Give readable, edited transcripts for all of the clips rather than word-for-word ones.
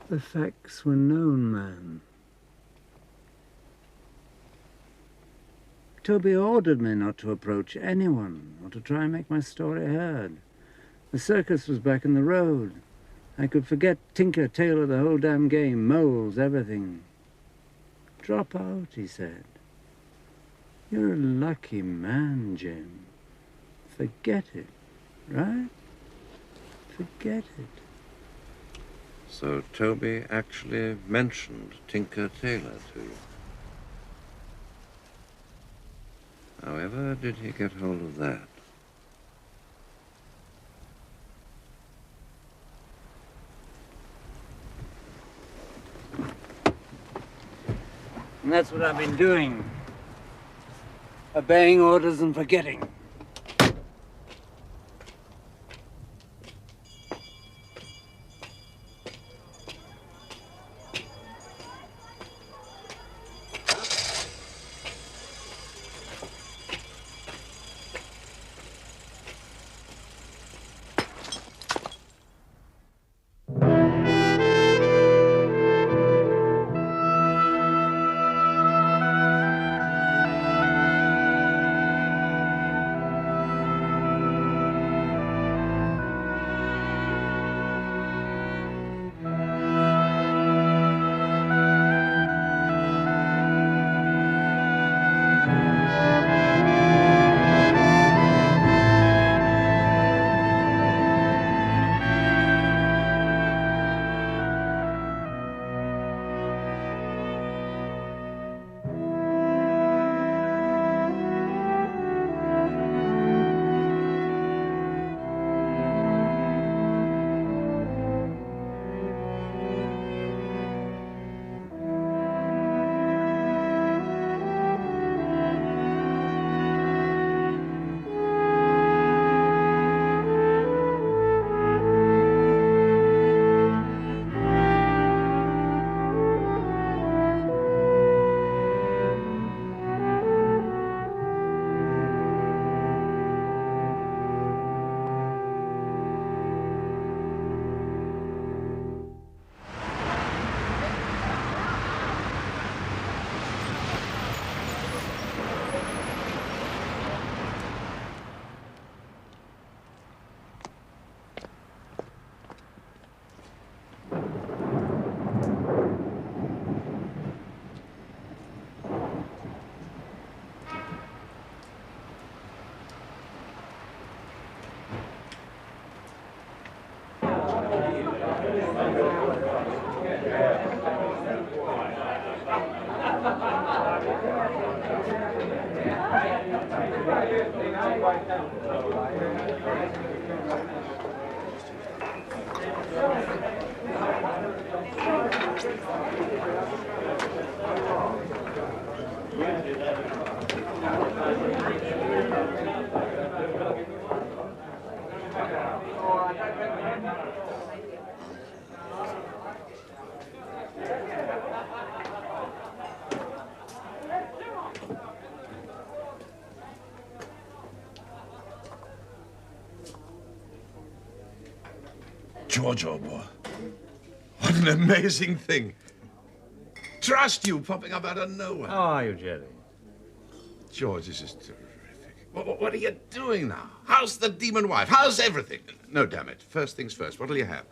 The facts were known, man. Toby ordered me not to approach anyone or to try and make my story heard. The circus was back in the road. I could forget Tinker, Tailor, the whole damn game, moles, everything. Drop out, he said. You're a lucky man, Jim. Forget it, right? Forget it. So Toby actually mentioned Tinker, Tailor to you. However did he get hold of that? And that's what I've been doing. Obeying orders and forgetting. George, oh boy. What an amazing thing. Trust you popping up out of nowhere. How are you, Jerry? George, this is terrific. What are you doing now? How's the demon wife? How's everything? No, damn it. First things first. What'll you have?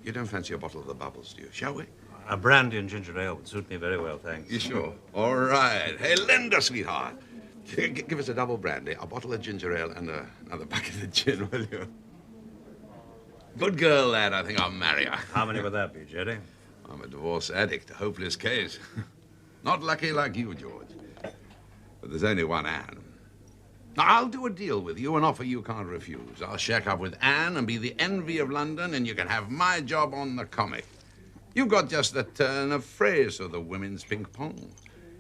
You don't fancy a bottle of the bubbles, do you? Shall we? A brandy and ginger ale would suit me very well, thanks. You sure? All right. Hey, Linda, sweetheart. Give us a double brandy, a bottle of ginger ale, and another bucket of gin, will you? Good girl, lad. I think I'll marry her. How many would that be, Jerry? I'm a divorce addict, a hopeless case. Not lucky like you, George. But there's only one Anne. Now, I'll do a deal with you, an offer you can't refuse. I'll shack up with Anne and be the envy of London, and you can have my job on the comic. You've got just the turn of phrase for the women's ping-pong.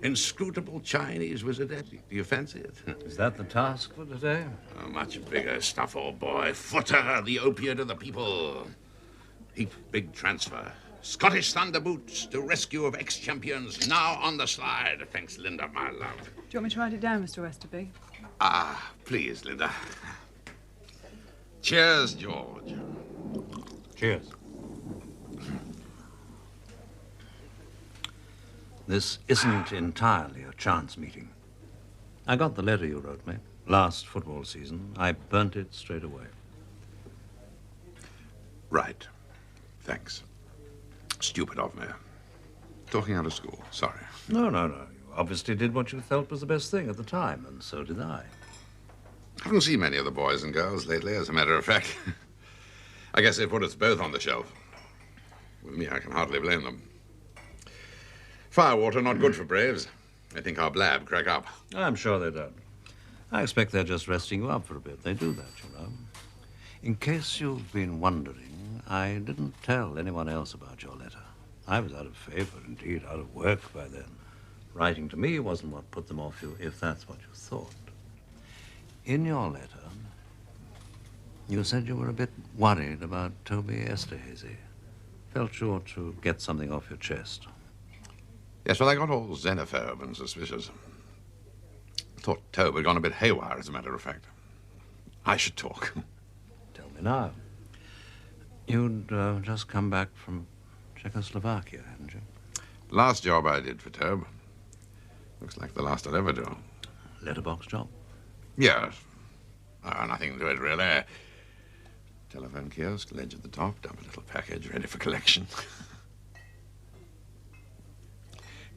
Inscrutable Chinese wizardette. Do you fancy it? Is that the task for today? Oh, much bigger stuff, old boy. Footer, the opiate of the people. Heap big transfer. Scottish Thunder Boots to rescue of ex-champions now on the slide. Thanks, Linda, my love. Do you want me to write it down, Mr. Westerby? Ah, please, Linda. Cheers, George. Cheers. This isn't entirely a chance meeting. I got the letter you wrote me last football season. I burnt it straight away. Right. Thanks. Stupid of me. Talking out of school. Sorry. No. You obviously did what you felt was the best thing at the time, and so did I. I haven't seen many of the boys and girls lately, as a matter of fact. I guess they put us both on the shelf. With me, I can hardly blame them. Firewater not good for braves. They think our blab crack up. I'm sure they don't. I expect they're just resting you up for a bit. They do that, you know. In case you've been wondering, I didn't tell anyone else about your letter. I was out of favor, indeed, out of work by then. Writing to me wasn't what put them off you, if that's what you thought. In your letter, you said you were a bit worried about Toby Esterhazy. Felt you ought to get something off your chest. Yes, well, I got all xenophobe and suspicious. Thought Tobe had gone a bit haywire, as a matter of fact. I should talk. Tell me now. You'd just come back from Czechoslovakia, hadn't you? Last job I did for Tobe. Looks like the last I'll ever do. Letterbox job? Yes. Nothing to it, really. Telephone kiosk, ledge at the top, dump a little package, ready for collection.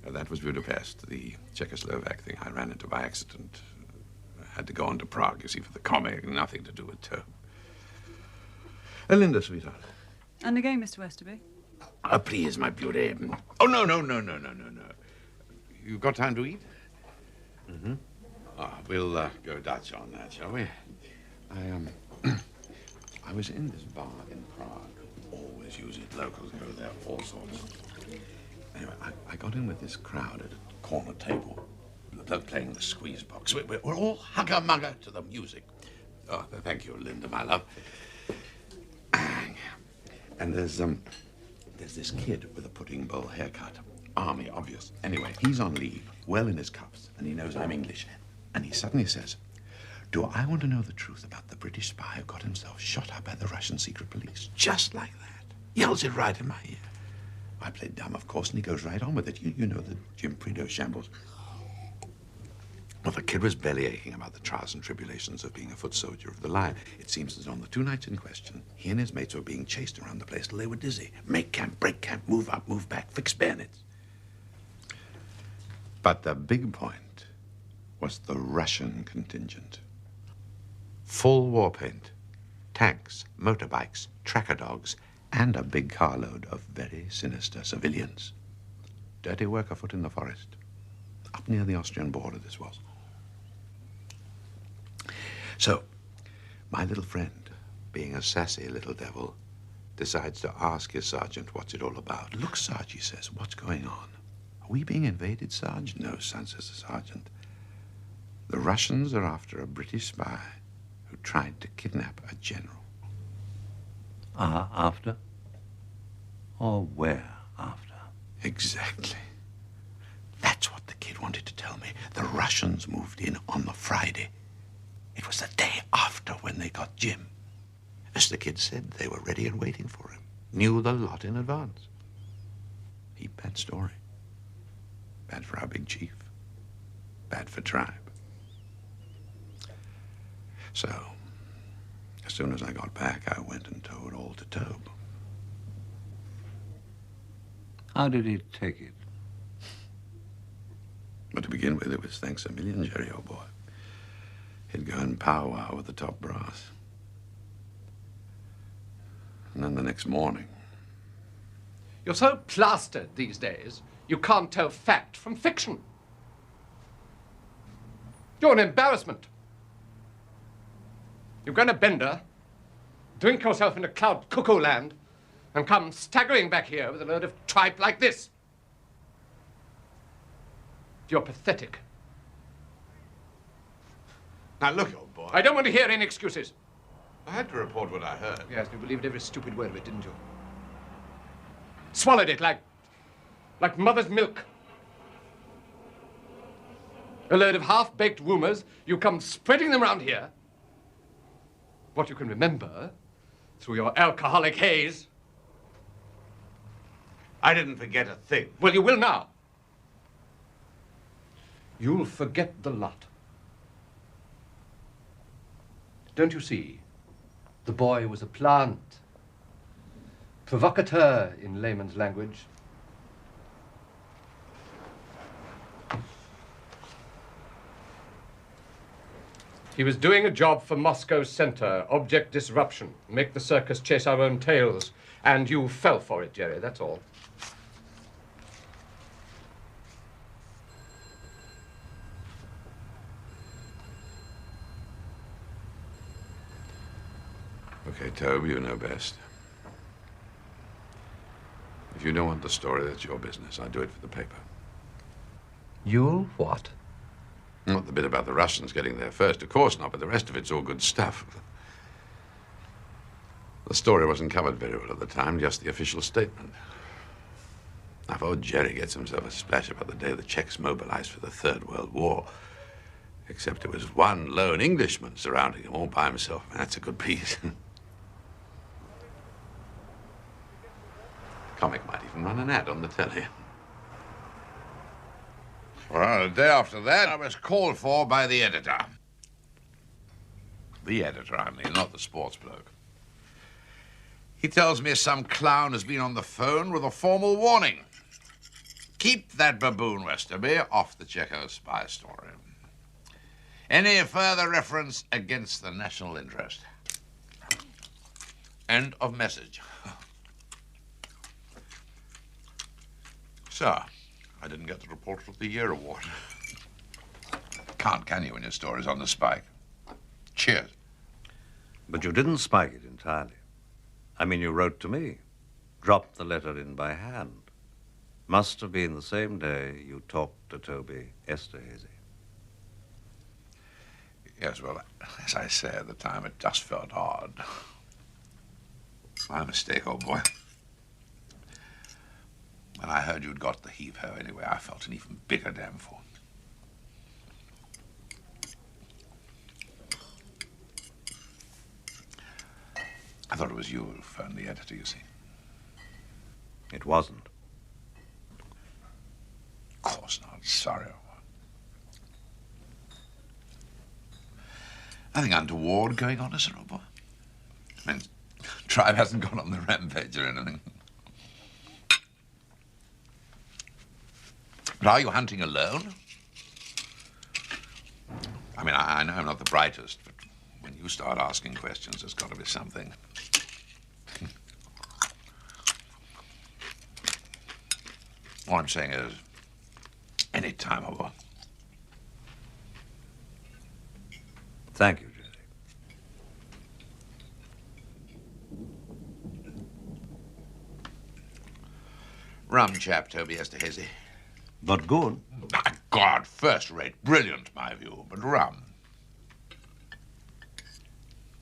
That was Budapest, the Czechoslovak thing I ran into by accident. I had to go on to Prague, you see, for the comic, nothing to do with Tobe. Linda, sweetheart. And again, Mr. Westerby. Please, my beauty. Oh, no. You've got time to eat? Mm-hmm. We'll go Dutch on that, shall we? I was in this bar in Prague. Always use it. Locals go there, all sorts. Anyway, I got in with this crowd at a corner table. The bloke playing the squeeze box. We're all hugger-mugger to the music. Oh, thank you, Linda, my love. And there's this kid with a pudding bowl haircut. Army, obvious. Anyway, he's on leave, well in his cuffs, and he knows I'm English. And he suddenly says, "Do I want to know the truth about the British spy who got himself shot up by the Russian secret police?" Just like that. Yells it right in my ear. I played dumb, of course, and he goes right on with it. You know the Jim Prideaux shambles. Well, the kid was belly aching about the trials and tribulations of being a foot soldier of the line. It seems that on the 2 nights in question, he and his mates were being chased around the place till they were dizzy. Make camp, break camp, move up, move back, fix bayonets. But the big point was the Russian contingent. Full war paint, tanks, motorbikes, tracker dogs, and a big carload of very sinister civilians. Dirty work afoot in the forest. Up near the Austrian border, this was. So, my little friend, being a sassy little devil, decides to ask his sergeant what's it all about. "Look, Sarge," he says, "what's going on? Are we being invaded, Sarge?" "No, son," says the sergeant. "The Russians are after a British spy who tried to kidnap a general." After? Or where after? Exactly. That's what the kid wanted to tell me. The Russians moved in on the Friday. It was the day after when they got Jim. As the kid said, they were ready and waiting for him. Knew the lot in advance. Heap bad story. Bad for our big chief. Bad for tribe. So, as soon as I got back, I went and told all to Tobe. How did he take it? But to begin with, it was thanks a million, Jerry, old boy. He'd go and powwow with the top brass. And then the next morning... You're so plastered these days, you can't tell fact from fiction. You're an embarrassment. You've grown a bender, drink yourself into cloud cuckoo land, and come staggering back here with a load of tripe like this. You're pathetic. Now, look, old boy. I don't want to hear any excuses. I had to report what I heard. Yes, you believed every stupid word of it, didn't you? Swallowed it like mother's milk. A load of half-baked rumors, you come spreading them around here. What you can remember through your alcoholic haze. I didn't forget a thing. Well, you will now. you'll forget the lot. Don't you see? The boy was a plant. Provocateur, in layman's language. He was doing a job for Moscow Center, object disruption, make the circus chase our own tails, and you fell for it, Jerry, that's all. Okay, Tobe, you know best. If you don't want the story, that's your business. I do it for the paper. You'll what? Not the bit about the Russians getting there first, of course not, but the rest of it's all good stuff. The story wasn't covered very well at the time, just the official statement. Now, if old Jerry gets himself a splash about the day the Czechs mobilized for the Third World War, except it was one lone Englishman surrounding him all by himself, that's a good piece. Comic might even run an ad on the telly. Well, the day after that, I was called for by the editor. The editor, I mean, not the sports bloke. He tells me some clown has been on the phone with a formal warning. Keep that baboon, Westerby, off the Checo spy story. Any further reference against the national interest. End of message. So, I didn't get the Reporter of the Year award. Can't, can you, when your story's on the spike? Cheers. But you didn't spike it entirely. I mean, you wrote to me. Dropped the letter in by hand. Must have been the same day you talked to Toby Esterhazy. Yes, well, as I say at the time, it just felt odd. My mistake, old boy. When I heard you'd got the heave-ho anyway, I felt an even bigger damn fool. I thought it was you who phoned the editor, you see. It wasn't. Of course not. Sorry. Nothing untoward going on, is there, old boy? I mean, Tribe hasn't gone on the rampage or anything. But are you hunting alone? I mean, I know I'm not the brightest, but when you start asking questions, there's got to be something. All I'm saying is, any time over. Thank you, Jerry. Rum chap, Toby Esterhazy. But good. My God, first-rate, brilliant, my view, but rum.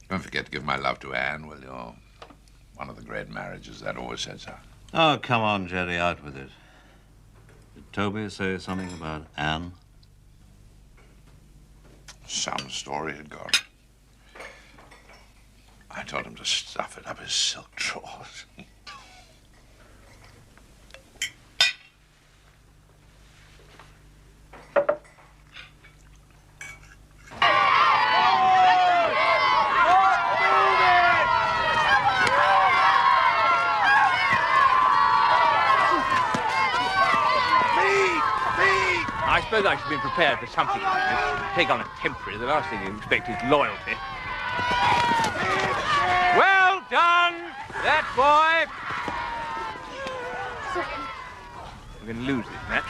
Don't forget to give my love to Anne, will you? One of the great marriages, that always said so. Oh, come on, Jerry, out with it. Did Toby say something about Anne? Some story had got. I told him to stuff it up his silk drawers. I suppose I should have been prepared for something like this. Take on a temporary, the last thing you expect is loyalty. Well done, that boy. We're going to lose this match.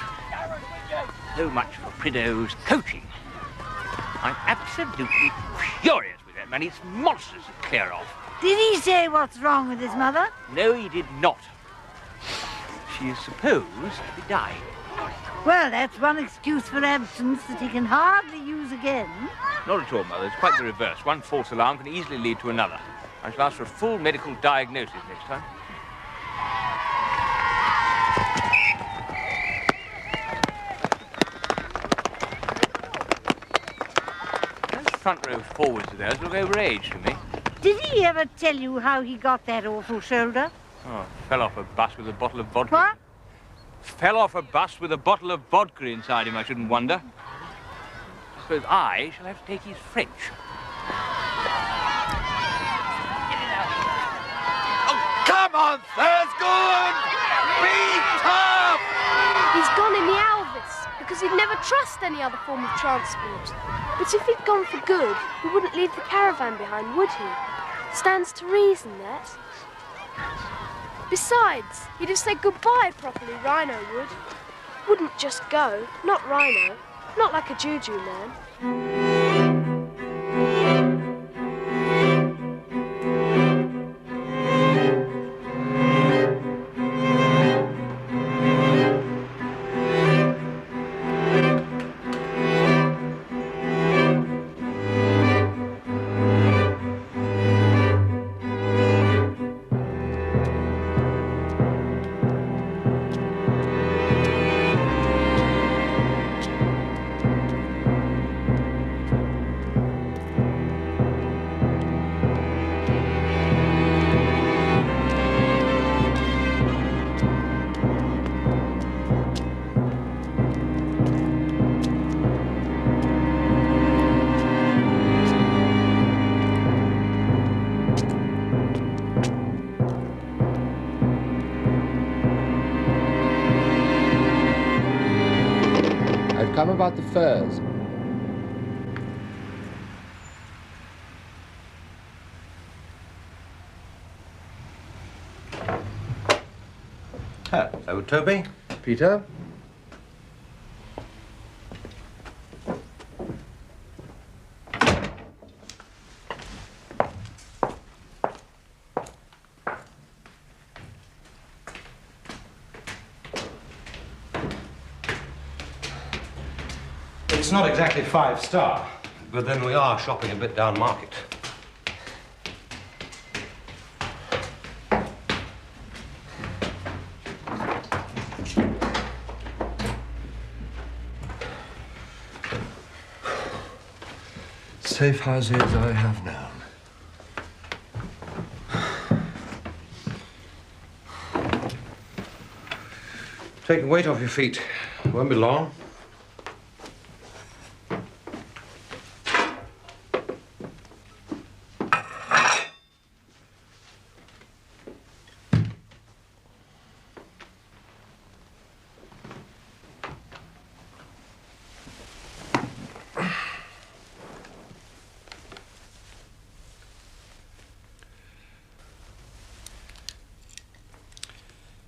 So much for Prideaux's coaching. I'm absolutely furious with that man. It's monstrous to clear off. Did he say what's wrong with his mother? No, he did not. She is supposed to be dying. Well, that's one excuse for absence that he can hardly use again. Not at all, Mother. It's quite the reverse. One false alarm can easily lead to another. I shall ask for a full medical diagnosis next time. Those front row forwards of theirs look overaged to me. Did he ever tell you how he got that awful shoulder? Oh, fell off a bus with a bottle of vodka. What? Fell off a bus with a bottle of vodka inside him, I shouldn't wonder. suppose I shall have to take his French. Oh, come on, Thursgood! Be tough! He's gone in the Alvis because he'd never trust any other form of transport. But if he'd gone for good, he wouldn't leave the caravan behind, would he? Stands to reason that. Besides, he'd have said goodbye properly, Rhino would. Wouldn't just go, not Rhino, not like a juju man. Come about the furs. Hello, Toby. Peter? It's not exactly 5-star, but then we are shopping a bit down market. Safe houses I have known. Take the weight off your feet. Won't be long.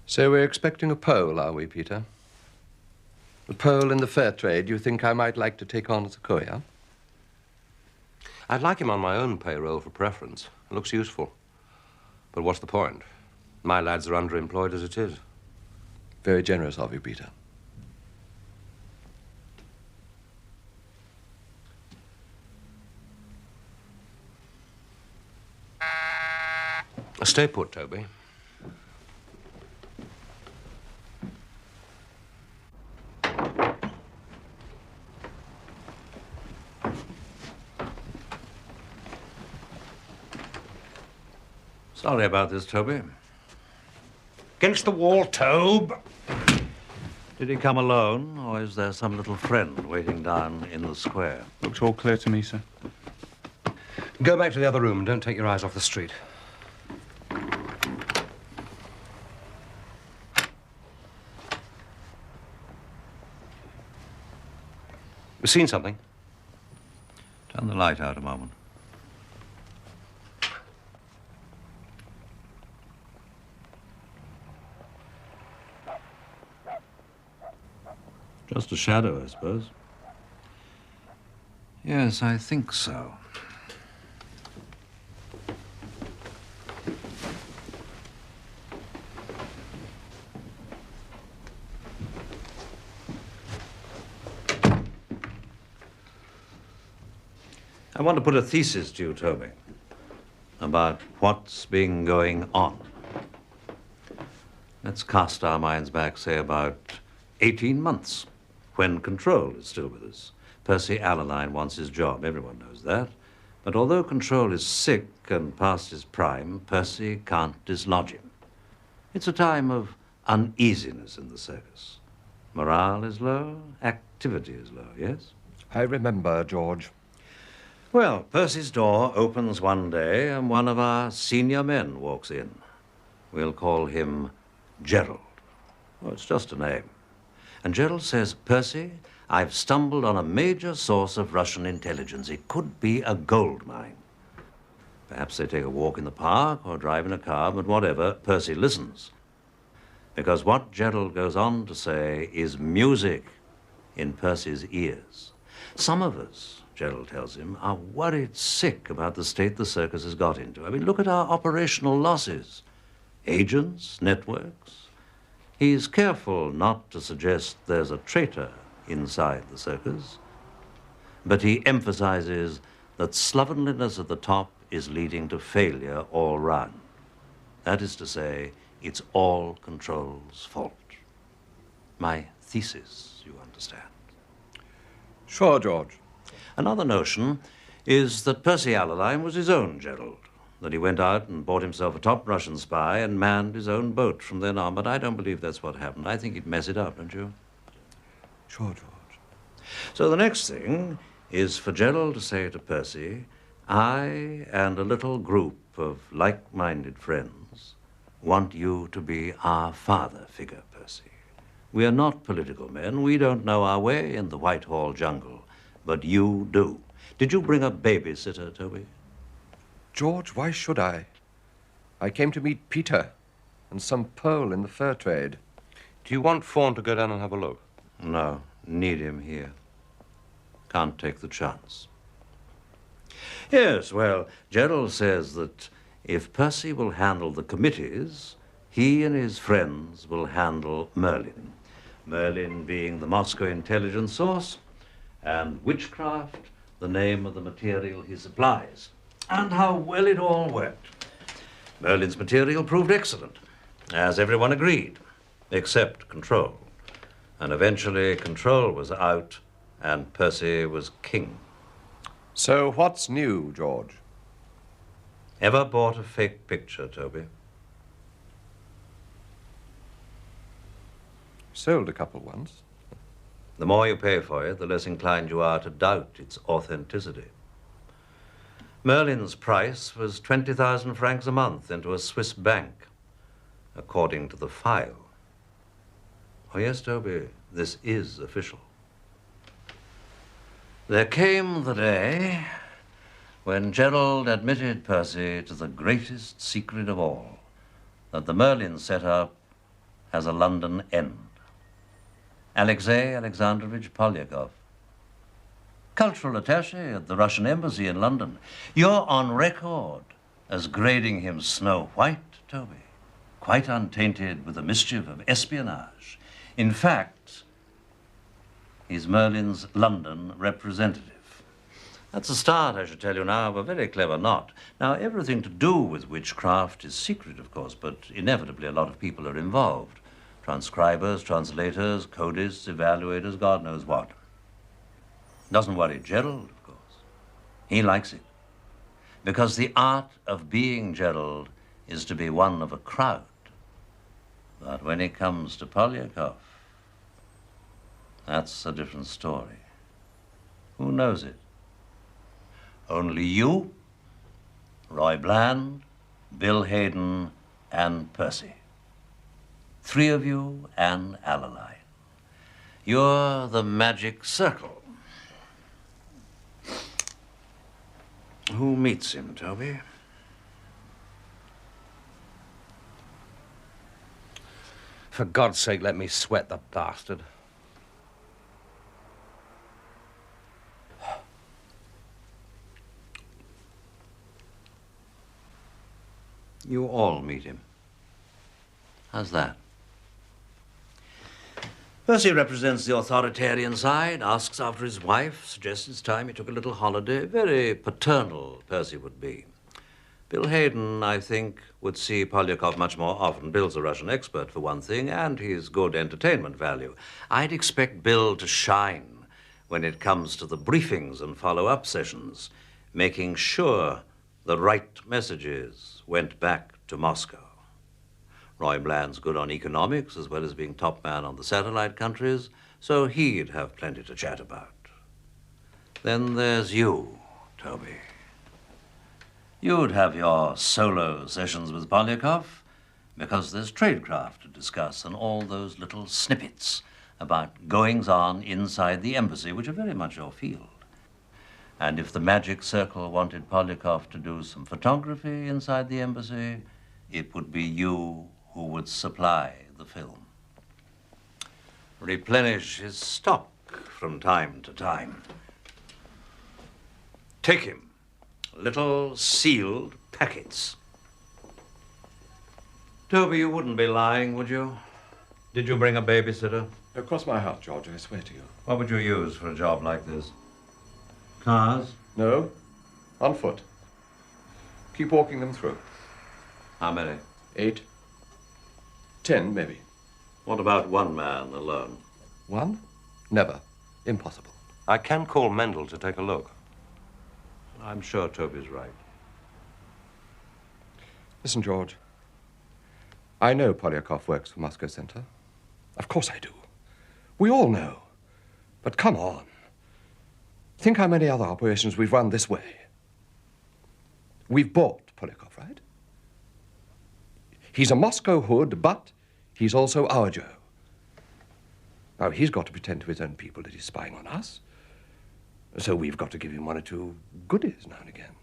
So we're expecting a Pole, are we, Peter? A Pole in the fur trade you think I might like to take on as a courier? I'd like him on my own payroll for preference. It looks useful. But what's the point? My lads are underemployed as it is. Very generous of you, Peter. Stay put, Toby. Sorry about this, Toby. Against the wall, Tobe. Did he come alone, or is there some little friend waiting down in the square? Looks all clear to me, sir. Go back to the other room and don't take your eyes off the street. You seen something? Turn the light out a moment. Just a shadow, I suppose. Yes, I think so. I want to put a thesis to you, Toby, about what's been going on. Let's cast our minds back, say, about 18 months, when Control is still with us. Percy Allaline wants his job, everyone knows that. But although Control is sick and past his prime, Percy can't dislodge him. It's a time of uneasiness in the circus. Morale is low, activity is low, yes? I remember, George. Well, Percy's door opens one day and one of our senior men walks in. We'll call him Gerald. Well, it's just a name. And Gerald says, Percy, I've stumbled on a major source of Russian intelligence. It could be a gold mine. Perhaps they take a walk in the park or drive in a car, but whatever, Percy listens. Because what Gerald goes on to say is music in Percy's ears. Some of us, Gerald tells him, are worried sick about the state the circus has got into. I mean, look at our operational losses. Agents, networks. He's careful not to suggest there's a traitor inside the circus, but he emphasizes that slovenliness at the top is leading to failure all round. That is to say, it's all control's fault. My thesis, you understand. Sure, George. Another notion is that Percy Allaline was his own Gerald, that he went out and bought himself a top Russian spy and manned his own boat from then on, but I don't believe that's what happened. I think he'd mess it up, don't you? Sure, George. So the next thing is for Gerald to say to Percy, I and a little group of like-minded friends want you to be our father figure, Percy. We are not political men. We don't know our way in the Whitehall jungle, but you do. Did you bring a babysitter, Toby? George, why should I? I came to meet Peter and some Pole in the fur trade. Do you want Fawn to go down and have a look? No, need him here. Can't take the chance. Yes, well, Gerald says that if Percy will handle the committees, he and his friends will handle Merlin. Merlin being the Moscow intelligence source, and witchcraft the name of the material he supplies. And how well it all worked. Merlin's material proved excellent, as everyone agreed, except Control. And eventually Control was out and Percy was king. So what's new, George? Ever bought a fake picture, Toby? Sold a couple once. The more you pay for it, the less inclined you are to doubt its authenticity. Merlin's price was 20,000 francs a month into a Swiss bank, according to the file. Oh, yes, Toby, this is official. There came the day when Gerald admitted Percy to the greatest secret of all, that the Merlin setup has a London end. Alexei Alexandrovich Polyakov, cultural attaché at the Russian embassy in London. You're on record as grading him Snow White, Toby, quite untainted with the mischief of espionage. In fact, he's Merlin's London representative. That's a start, I should tell you now, of a very clever knot. Now, everything to do with witchcraft is secret, of course, but inevitably a lot of people are involved. Transcribers, translators, codists, evaluators, God knows what. Doesn't worry Gerald, of course. He likes it. Because the art of being Gerald is to be one of a crowd. But when it comes to Polyakov, that's a different story. Who knows it? Only you, Roy Bland, Bill Hayden, and Percy. 3 of you and Allaline. You're the magic circle. Who meets him, Toby? For God's sake, let me sweat the bastard. You all meet him. How's that? Percy represents the authoritarian side, asks after his wife, suggests it's time he took a little holiday. Very paternal Percy would be. Bill Hayden, I think, would see Polyakov much more often. Bill's a Russian expert, for one thing, and he's good entertainment value. I'd expect Bill to shine when it comes to the briefings and follow-up sessions, making sure the right messages went back to Moscow. Roy Bland's good on economics as well as being top man on the satellite countries, so he'd have plenty to chat about. Then there's you, Toby. You'd have your solo sessions with Polyakov because there's tradecraft to discuss and all those little snippets about goings-on inside the embassy, which are very much your field. And if the magic circle wanted Polyakov to do some photography inside the embassy, it would be you who would supply the film. Replenish his stock from time to time. Take him little sealed packets. Toby, you wouldn't be lying, would you? Did you bring a babysitter? Cross my heart, George, I swear to you. What would you use for a job like this? Cars? No, on foot. Keep walking them through. How many? 8, 10, maybe. What about one man alone? One? Never. Impossible. I can call Mendel to take a look. I'm sure Toby's right. Listen, George. I know Polyakov works for Moscow Center. Of course I do. We all know. But come on. Think how many other operations we've run this way. We've bought Polyakov, right? He's a Moscow hood, but he's also our Joe. Now, he's got to pretend to his own people that he's spying on us. So we've got to give him one or two goodies now and again.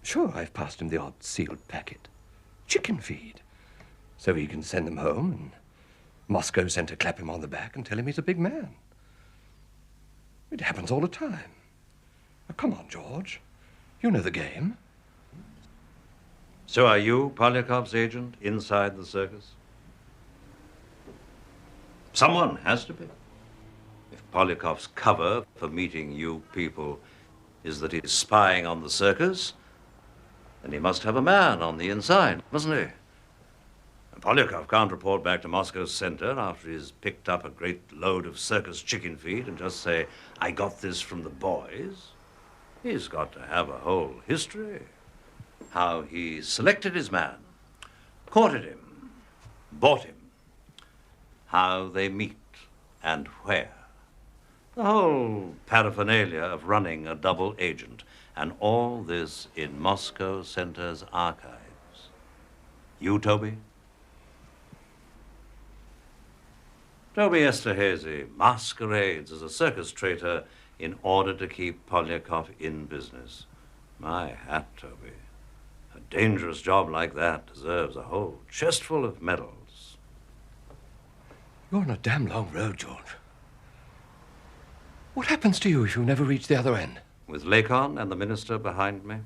Sure, I've passed him the odd sealed packet. Chicken feed. So he can send them home and Moscow Center clap him on the back and tell him he's a big man. It happens all the time. Now, come on, George. You know the game. So are you Polyakov's agent inside the circus? Someone has to be. If Polyakov's cover for meeting you people is that he's spying on the circus, then he must have a man on the inside, mustn't he? And Polyakov can't report back to Moscow Center after he's picked up a great load of circus chicken feed and just say, I got this from the boys. He's got to have a whole history. How he selected his man, courted him, bought him, how they meet and where. The whole paraphernalia of running a double agent, and all this in Moscow Center's archives. You, Toby? Toby Esterhazy masquerades as a circus traitor in order to keep Polyakov in business. My hat, Toby. A dangerous job like that deserves a whole chestful of medals. You're on a damn long road, George. What happens to you if you never reach the other end? With Lakon and the minister behind me?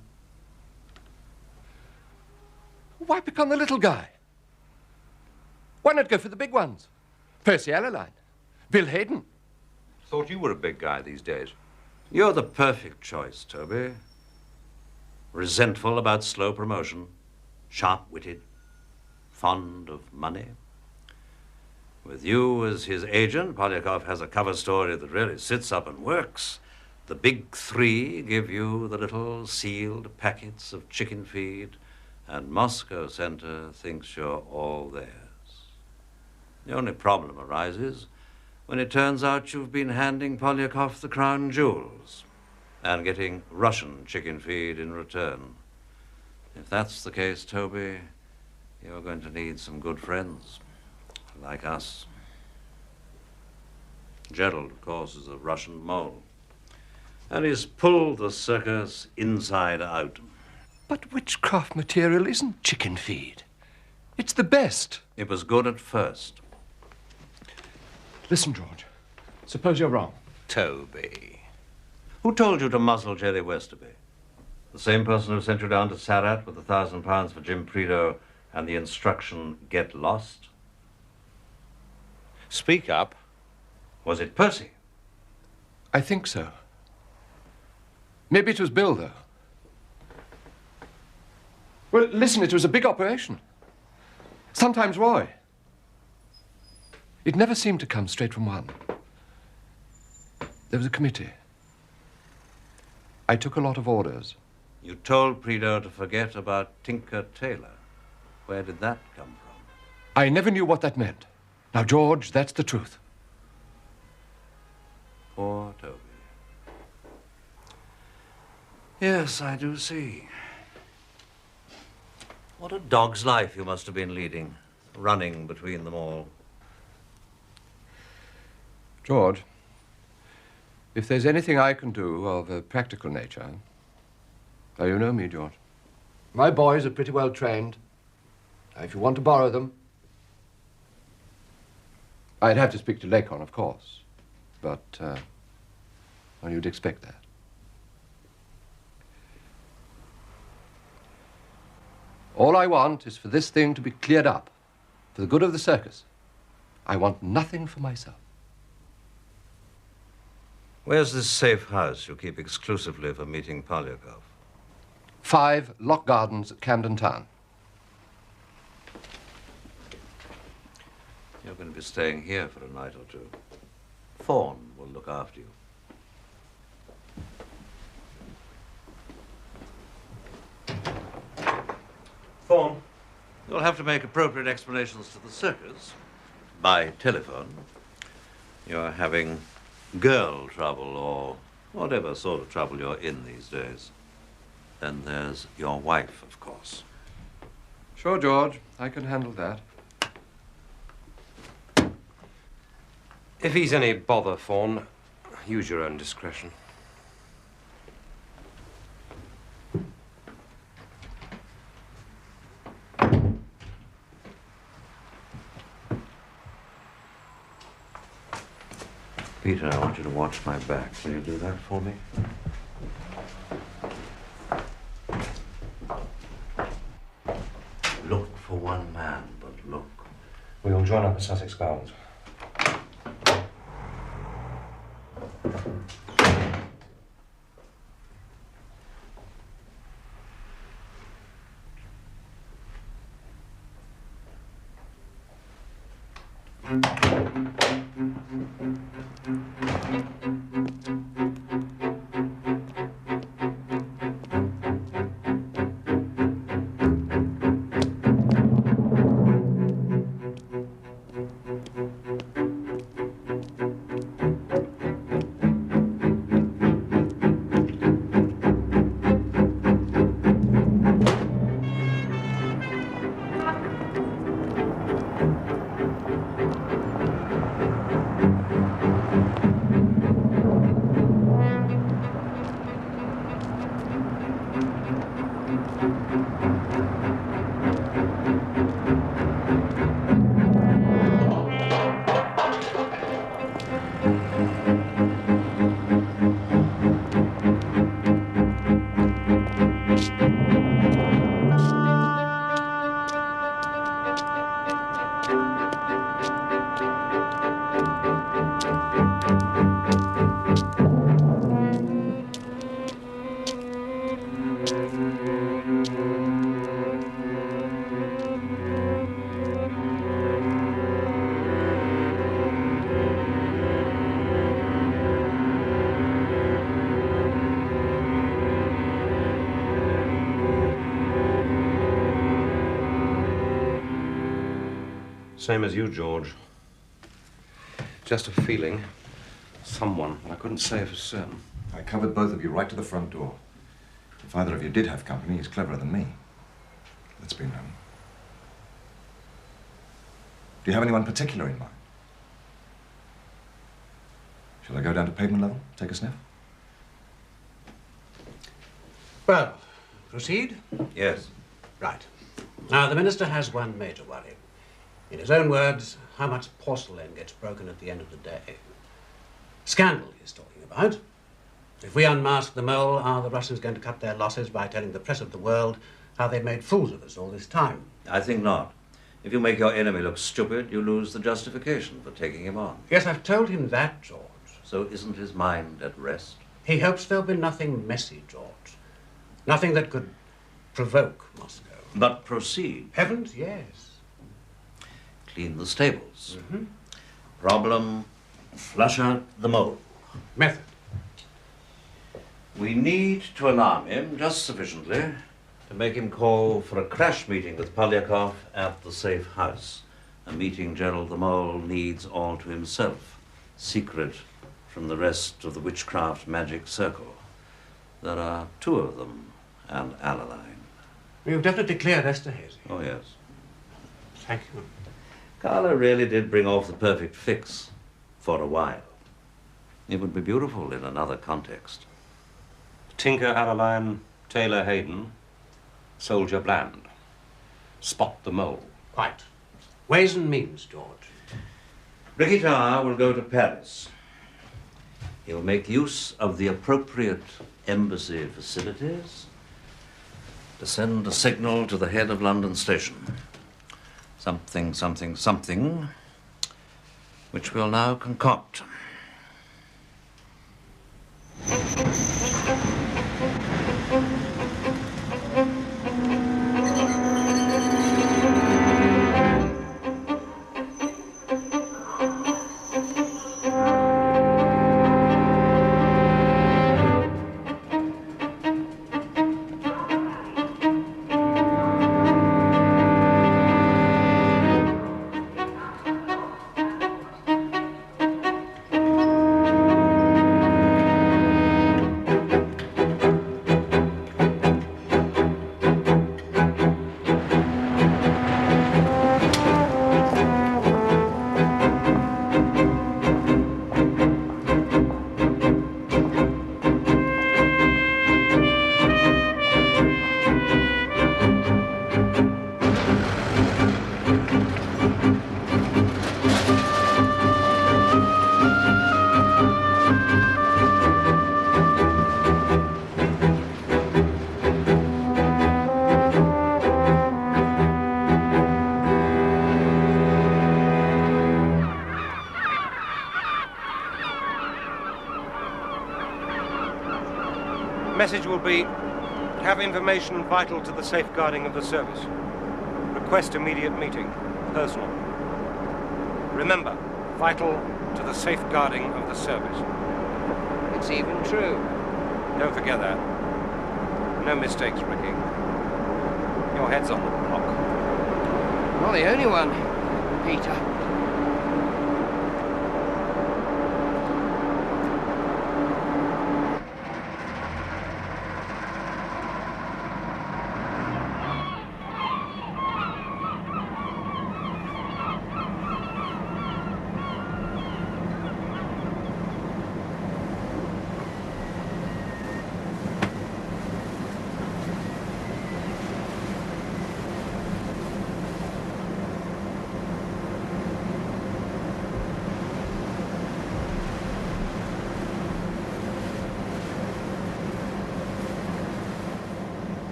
Why become the little guy? Why not go for the big ones? Percy Allerline, Bill Hayden. Thought you were a big guy these days. You're the perfect choice, Toby. Resentful about slow promotion, sharp-witted, fond of money. With you as his agent, Polyakov has a cover story that really sits up and works. The big three give you the little sealed packets of chicken feed, and Moscow Center thinks you're all theirs. The only problem arises when it turns out you've been handing Polyakov the crown jewels and getting Russian chicken feed in return. If that's the case, Toby, you're going to need some good friends, like us. Gerald, of course, is a Russian mole, and he's pulled the circus inside out. But witchcraft material isn't chicken feed. It's the best. It was good at first. Listen, George, suppose you're wrong. Toby. Who told you to muzzle Jerry Westerby? The same person who sent you down to Sarat with £1,000 for Jim Prideaux and the instruction, get lost? Speak up. Was it Percy? I think so. Maybe it was Bill, though. Well, listen, it was a big operation. Sometimes Roy. It never seemed to come straight from one. There was a committee. I took a lot of orders. You told Prideaux to forget about Tinker Taylor. Where did that come from? I never knew what that meant. Now, George, that's the truth. Poor Toby. Yes, I do see. What a dog's life you must have been leading, running between them all. George, if there's anything I can do of a practical nature... Oh, you know me, George. My boys are pretty well trained. If you want to borrow them... I'd have to speak to Lacon, of course. But, well, you'd expect that. All I want is for this thing to be cleared up, for the good of the circus. I want nothing for myself. Where's this safe house you keep exclusively for meeting Polyakov? 5 Lock Gardens at Camden Town. You're going to be staying here for a night or two. Fawn will look after you. Fawn, you'll have to make appropriate explanations to the circus by telephone. You're having girl trouble or whatever sort of trouble you're in these days. Then there's your wife, of course. Sure, George. I can handle that. If he's any bother, Fawn, use your own discretion. Peter, I want you to watch my back. Will you do that for me? Look for one man, but look. We will join up at Sussex Gardens. Same as you, George. Just a feeling. Someone. I couldn't say for certain. I covered both of you right to the front door. If either of you did have company, he's cleverer than me. Let's be known. Do you have anyone particular in mind? Shall I go down to pavement level, take a sniff? Well, proceed? Yes. Right. Now, the minister has one major worry. In his own words, how much porcelain gets broken at the end of the day. Scandal he's talking about. If we unmask the mole, are the Russians going to cut their losses by telling the press of the world how they've made fools of us all this time? I think not. If you make your enemy look stupid, you lose the justification for taking him on. Yes, I've told him that, George. So isn't his mind at rest? He hopes there'll be nothing messy, George. Nothing that could provoke Moscow. But proceed. Heavens, yes. Clean the stables. Problem, flush out the mole. Method. We need to alarm him just sufficiently to make him call for a crash meeting with Polyakov at the safe house. A meeting Gerald the Mole needs all to himself, secret from the rest of the witchcraft magic circle. There are two of them, and Adeline. You've definitely cleared Esterhazy. Oh, yes. Thank you. Carla really did bring off the perfect fix for a while. It would be beautiful in another context. Tinker Adeline, Taylor Hayden, Soldier Bland. Spot the mole. Quite. Ways and means, George. Ricky Tower will go to Paris. He will make use of the appropriate embassy facilities to send a signal to the head of London Station. Something, something, something, which we'll now concoct. Message will be, have information vital to the safeguarding of the service. Request immediate meeting. Personal. Remember, vital to the safeguarding of the service. It's even true. Don't forget that. No mistakes, Ricky. Your head's on the block. Not the only one, Peter.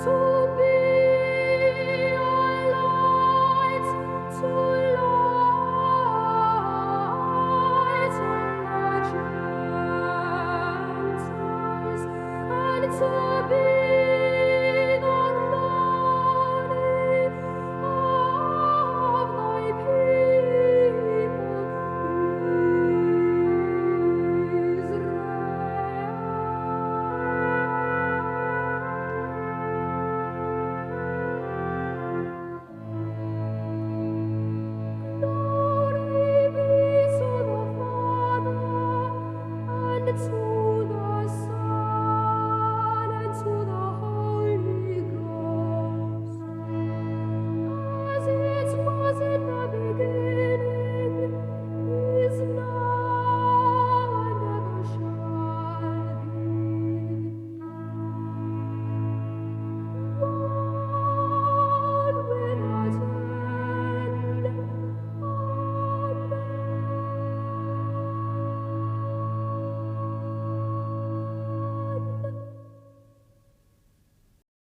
So